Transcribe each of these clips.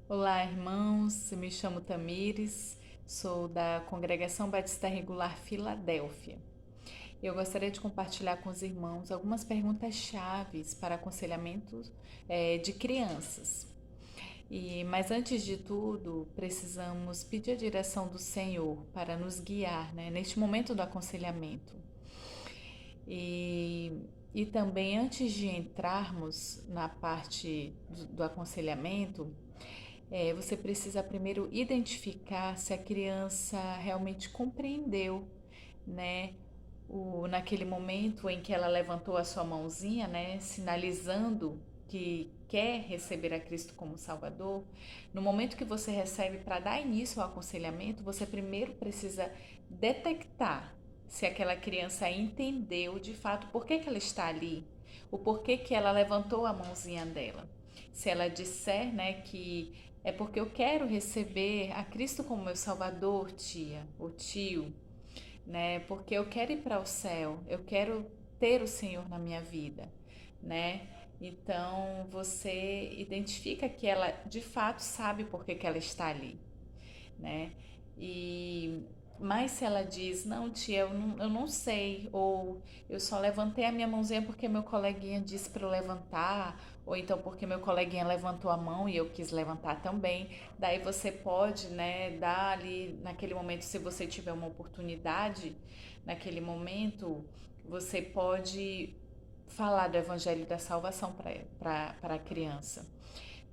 Olá, irmãos. Eu me chamo Tamires, sou da Congregação Batista Regular Filadélfia. Eu gostaria de compartilhar com os irmãos algumas perguntas chaves para aconselhamento de crianças. Mas antes de tudo, precisamos pedir a direção do Senhor para nos guiar, né, neste momento do aconselhamento. E, e também, antes de entrarmos na parte do aconselhamento, você precisa primeiro identificar se a criança realmente compreendeu, né? Naquele momento em que ela levantou a sua mãozinha, né? Sinalizando que quer receber a Cristo como Salvador. No momento que você recebe para dar início ao aconselhamento, você primeiro precisa detectar se aquela criança entendeu de fato por que ela está ali, o porquê que ela levantou a mãozinha dela. Se ela disser, né, que é porque eu quero receber a Cristo como meu Salvador, tia ou tio, né? Porque eu quero ir para o céu, eu quero ter o Senhor na minha vida, né? Então você identifica que ela de fato sabe por que ela está ali, né? E mas se ela diz, não, tia, eu não sei, ou eu só levantei a minha mãozinha porque meu coleguinha disse para eu levantar, ou então porque meu coleguinha levantou a mão e eu quis levantar também, daí você pode, né, dar ali naquele momento, se você tiver uma oportunidade, naquele momento, você pode falar do evangelho da salvação para a criança,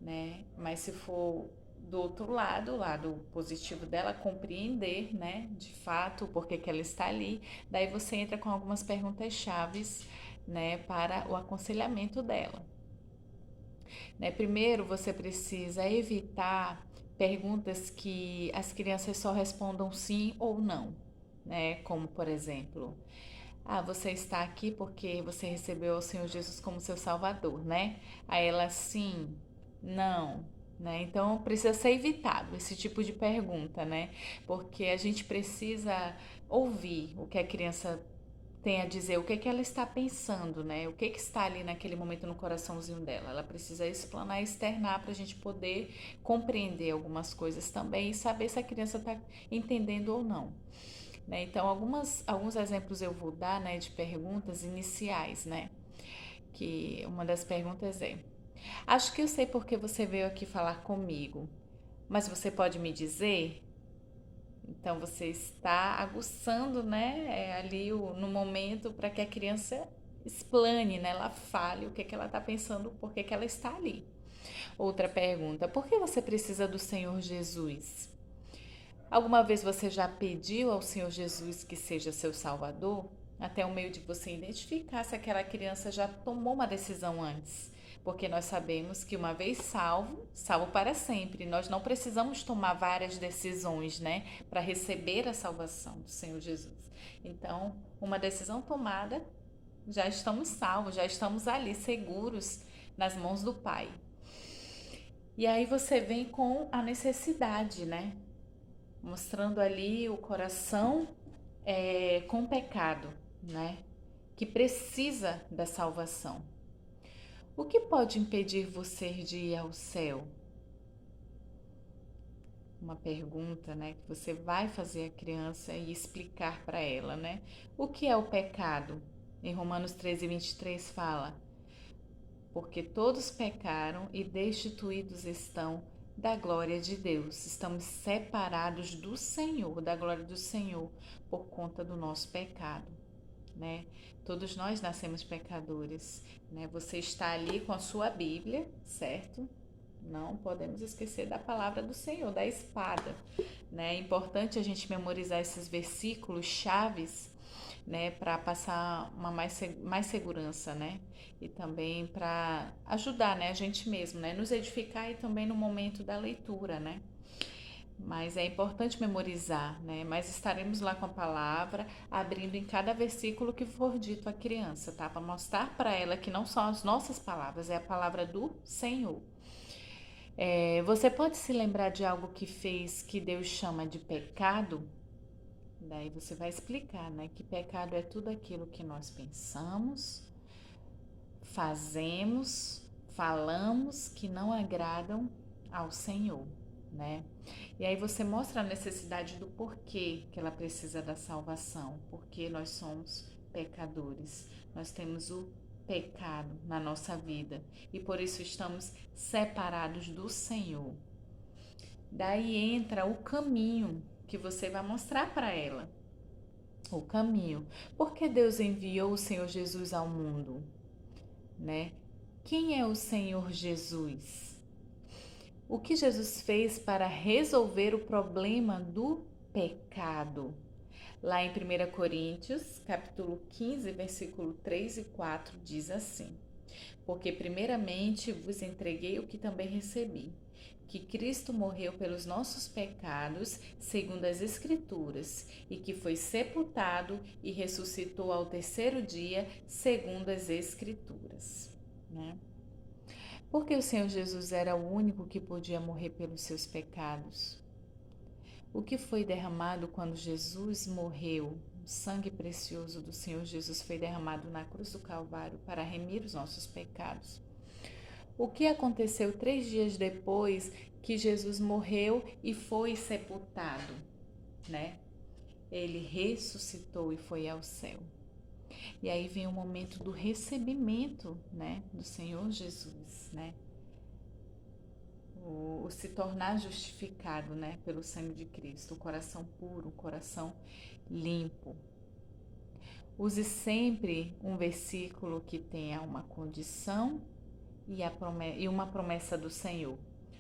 né? Mas se for do outro lado, o lado positivo dela, compreender, né, de fato, o porquê que ela está ali, daí você entra com algumas perguntas chaves, né, para o aconselhamento dela. Né? Primeiro, você precisa evitar perguntas que as crianças só respondam sim ou não, né? Como, por exemplo, você está aqui porque você recebeu o Senhor Jesus como seu Salvador, né? Aí ela, sim, não, né? Então precisa ser evitado esse tipo de pergunta, né? Porque a gente precisa ouvir o que a criança tem a dizer, o que que ela está pensando, né? O que que está ali naquele momento no coraçãozinho dela. Ela precisa explanar e externar para a gente poder compreender algumas coisas também e saber se a criança está entendendo ou não. Né? Então, alguns exemplos eu vou dar, né, de perguntas iniciais, né? Que uma das perguntas é: acho que eu sei porque você veio aqui falar comigo, mas você pode me dizer? Então, você está aguçando, né, ali no momento para que a criança explane, né? Ela fale o que, que ela está pensando, por que, que ela está ali. Outra pergunta: por que você precisa do Senhor Jesus? Alguma vez você já pediu ao Senhor Jesus que seja seu Salvador? Até o meio de você identificar se aquela criança já tomou uma decisão antes. Porque nós sabemos que uma vez salvo, salvo para sempre. Nós não precisamos tomar várias decisões, né, para receber a salvação do Senhor Jesus. Então, uma decisão tomada, já estamos salvos, já estamos ali seguros nas mãos do Pai. E aí você vem com a necessidade, né? Mostrando ali o coração com pecado, né? Que precisa da salvação. O que pode impedir você de ir ao céu? Uma pergunta, né, que você vai fazer à criança e explicar para ela, né? O que é o pecado? Em Romanos 13:23 fala: porque todos pecaram e destituídos estão da glória de Deus. Estamos separados do Senhor, da glória do Senhor, por conta do nosso pecado, né? Todos nós nascemos pecadores, né? Você está ali com a sua Bíblia, certo? Não podemos esquecer da palavra do Senhor, da espada, né? É importante a gente memorizar esses versículos chaves, né, para passar uma mais segurança, né? E também para ajudar, né, a gente mesmo, né, nos edificar e também no momento da leitura, né? Mas é importante memorizar, né? Mas estaremos lá com a palavra, abrindo em cada versículo que for dito à criança, tá? Para mostrar para ela que não são as nossas palavras, é a palavra do Senhor. Você pode se lembrar de algo que fez que Deus chama de pecado? Daí você vai explicar, né? Que pecado é tudo aquilo que nós pensamos, fazemos, falamos que não agradam ao Senhor, né? E aí você mostra a necessidade do porquê que ela precisa da salvação, porque nós somos pecadores, nós temos o pecado na nossa vida e por isso estamos separados do Senhor. Daí entra o caminho que você vai mostrar para ela. O caminho. Porque Deus enviou o Senhor Jesus ao mundo, né? Quem é o Senhor Jesus? O que Jesus fez para resolver o problema do pecado? Lá em 1 Coríntios, capítulo 15, versículo 3 e 4, diz assim: Porque primeiramente vos entreguei o que também recebi, que Cristo morreu pelos nossos pecados, segundo as Escrituras, e que foi sepultado e ressuscitou ao terceiro dia, segundo as Escrituras, né? Porque o Senhor Jesus era o único que podia morrer pelos seus pecados. O que foi derramado quando Jesus morreu, o sangue precioso do Senhor Jesus foi derramado na cruz do Calvário para remir os nossos pecados. O que aconteceu 3 dias depois que Jesus morreu e foi sepultado, né? Ele ressuscitou e foi ao céu. E aí vem o momento do recebimento, né, do Senhor Jesus, né? O se tornar justificado, né, pelo sangue de Cristo, o coração puro, o coração limpo. Use sempre um versículo que tenha uma condição e uma promessa do Senhor.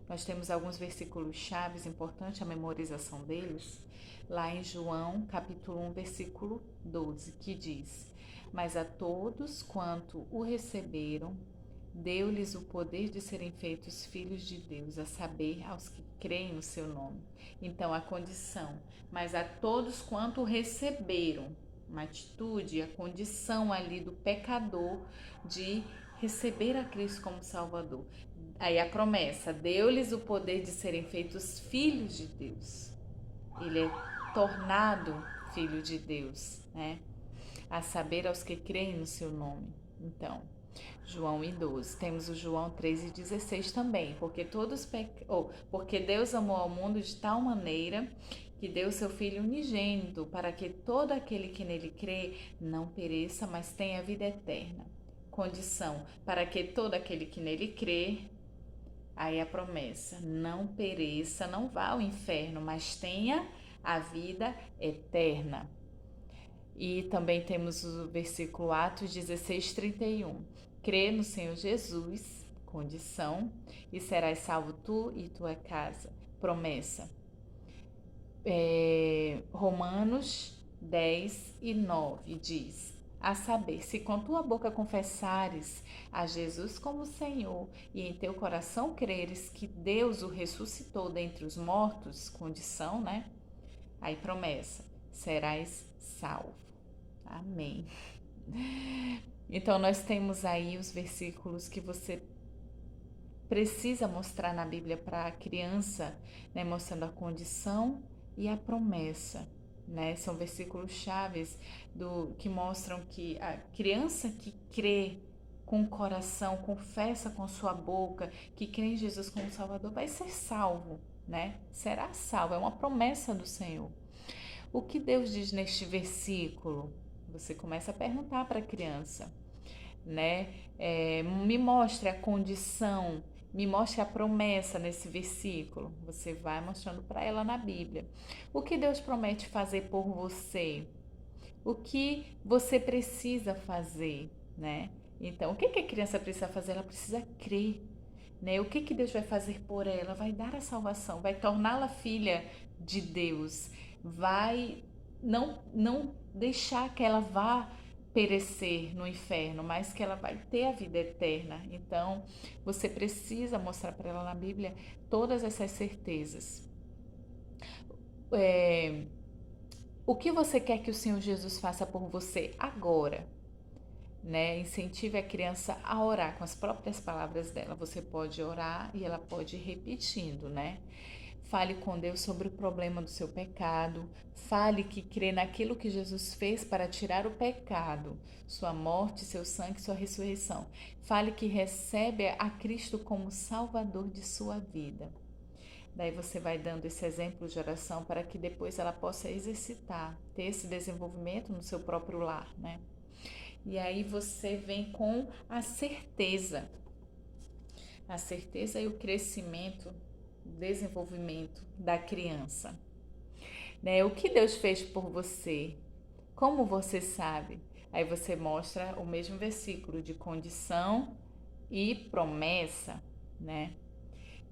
Nós temos alguns versículos chaves, importante a memorização deles, lá em João, capítulo 1, versículo 12, que diz: Mas a todos quanto o receberam, deu-lhes o poder de serem feitos filhos de Deus, a saber, aos que creem no seu nome. Então, a condição, mas a todos quanto o receberam, uma atitude, a condição ali do pecador de receber a Cristo como Salvador. Aí a promessa, deu-lhes o poder de serem feitos filhos de Deus. Ele é tornado filho de Deus, né? A saber, aos que creem no seu nome. Então, João 12. Temos o João 3,16 também. Porque Deus amou ao mundo de tal maneira que deu seu Filho unigênito, para que todo aquele que nele crê não pereça, mas tenha vida eterna. Condição, para que todo aquele que nele crê, aí a promessa, não pereça, não vá ao inferno, mas tenha a vida eterna. E também temos o versículo Atos 16:31. Crê no Senhor Jesus, condição, e serás salvo tu e tua casa. Promessa. Romanos 10:9 diz: A saber, se com tua boca confessares a Jesus como Senhor e em teu coração creres que Deus o ressuscitou dentre os mortos, condição, né? Aí promessa, serás salvo. Amém. Então nós temos aí os versículos que você precisa mostrar na Bíblia para a criança, né, mostrando a condição e a promessa, né? São versículos chaves que mostram que a criança que crê com o coração, confessa com sua boca que crê em Jesus como Salvador, vai ser salvo, né? Será salvo, é uma promessa do Senhor. O que Deus diz neste versículo? Você começa a perguntar para a criança, né? Me mostre a condição, me mostre a promessa nesse versículo. Você vai mostrando para ela na Bíblia. O que Deus promete fazer por você? O que você precisa fazer, né? Então, o que a criança precisa fazer? Ela precisa crer, né? O que Deus vai fazer por ela? Vai dar a salvação, vai torná-la filha de Deus, vai não deixar que ela vá perecer no inferno, mas que ela vai ter a vida eterna. Então, você precisa mostrar para ela na Bíblia todas essas certezas. O que você quer que o Senhor Jesus faça por você agora? Né? Incentive a criança a orar com as próprias palavras dela. Você pode orar e ela pode ir repetindo, né? Fale com Deus sobre o problema do seu pecado. Fale que crê naquilo que Jesus fez para tirar o pecado, sua morte, seu sangue, sua ressurreição. Fale que recebe a Cristo como Salvador de sua vida. Daí você vai dando esse exemplo de oração para que depois ela possa exercitar, ter esse desenvolvimento no seu próprio lar, né? E aí você vem com a certeza e o crescimento, o desenvolvimento da criança, né? O que Deus fez por você? Como você sabe? Aí você mostra o mesmo versículo de condição e promessa, né?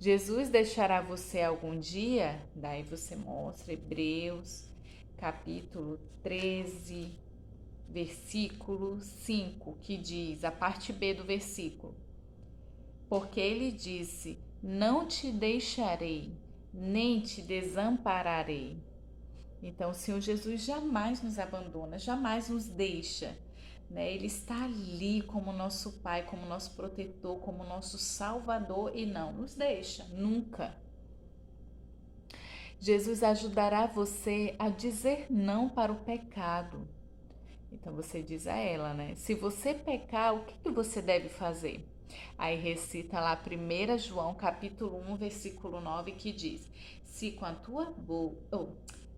Jesus deixará você algum dia? Daí você mostra Hebreus, capítulo 13, versículo 5, que diz, a parte B do versículo: porque ele disse: não te deixarei, nem te desampararei. Então, o Senhor Jesus jamais nos abandona, jamais nos deixa, né? Ele está ali como nosso Pai, como nosso protetor, como nosso Salvador e não nos deixa, nunca. Jesus ajudará você a dizer não para o pecado. Então você diz a ela, né? Se você pecar, o que você deve fazer? Aí recita lá 1 João capítulo 1, versículo 9, que diz: Se com a tua boca,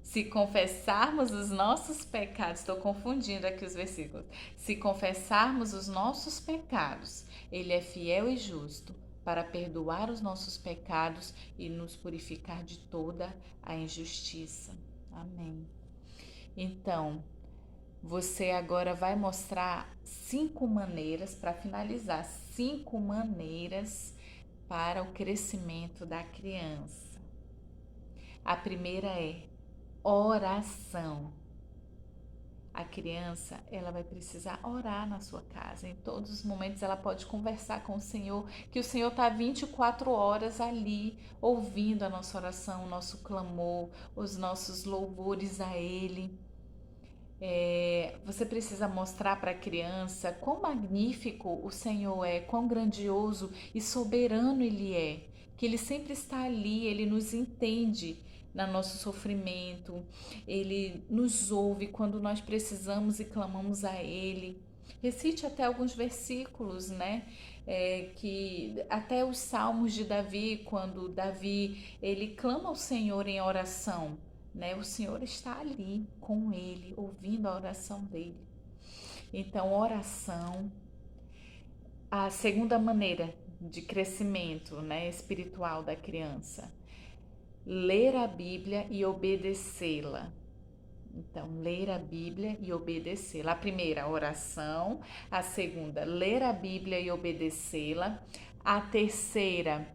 se confessarmos os nossos pecados, estou confundindo aqui os versículos. Se confessarmos os nossos pecados, ele é fiel e justo para perdoar os nossos pecados e nos purificar de toda a injustiça. Amém. Então, você agora vai mostrar 5 maneiras, para finalizar, 5 maneiras para o crescimento da criança. A primeira é oração. A criança, ela vai precisar orar na sua casa. Em todos os momentos ela pode conversar com o Senhor, que o Senhor está 24 horas ali, ouvindo a nossa oração, o nosso clamor, os nossos louvores a Ele. Você precisa mostrar para a criança quão magnífico o Senhor é, quão grandioso e soberano Ele é, que Ele sempre está ali, Ele nos entende no nosso sofrimento, Ele nos ouve quando nós precisamos e clamamos a Ele. Recite até alguns versículos, né? Que até os salmos de Davi, quando Davi ele clama ao Senhor em oração, né? O Senhor está ali com ele, ouvindo a oração dele. Então, oração. A segunda maneira de crescimento, né, espiritual da criança, ler a Bíblia e obedecê-la. Então, ler a Bíblia e obedecê-la. A primeira, oração. A segunda, ler a Bíblia e obedecê-la. A terceira,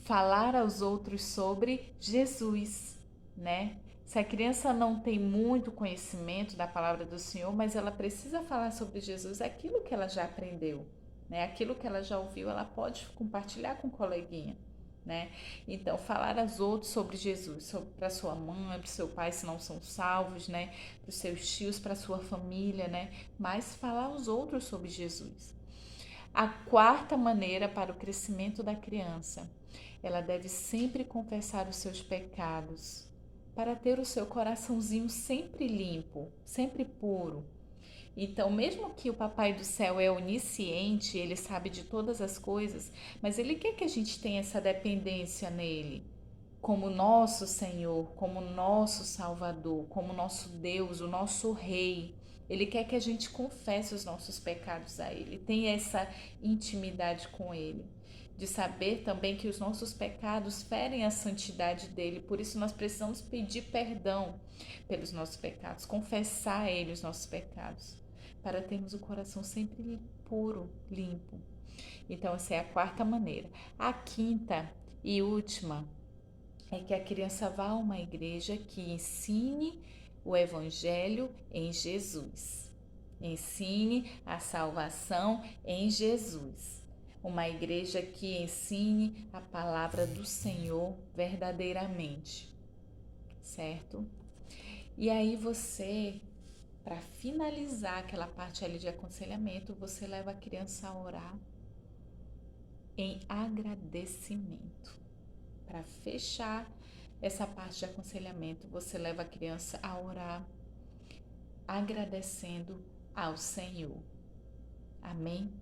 falar aos outros sobre Jesus, né? Se a criança não tem muito conhecimento da palavra do Senhor, mas ela precisa falar sobre Jesus, aquilo que ela já aprendeu, né? Aquilo que ela já ouviu, ela pode compartilhar com o coleguinha, né? Então, falar aos outros sobre Jesus, para sua mãe, para seu pai, se não são salvos, né? Para os seus tios, para sua família, né? Mas falar aos outros sobre Jesus. A quarta maneira para o crescimento da criança, ela deve sempre confessar os seus pecados, para ter o seu coraçãozinho sempre limpo, sempre puro. Então, mesmo que o Papai do Céu é onisciente, ele sabe de todas as coisas, mas ele quer que a gente tenha essa dependência nele, como nosso Senhor, como nosso Salvador, como nosso Deus, o nosso Rei. Ele quer que a gente confesse os nossos pecados a Ele, tenha essa intimidade com Ele, de saber também que os nossos pecados ferem a santidade dele, por isso nós precisamos pedir perdão pelos nossos pecados, confessar a Ele os nossos pecados, para termos o coração sempre puro, limpo. Então, essa é a quarta maneira. A quinta e última é que a criança vá a uma igreja que ensine o Evangelho em Jesus. Ensine a salvação em Jesus. Uma igreja que ensine a palavra do Senhor verdadeiramente, certo? E aí você, para finalizar aquela parte ali de aconselhamento, você leva a criança a orar em agradecimento. para fechar essa parte de aconselhamento, você leva a criança a orar, agradecendo ao Senhor. Amém?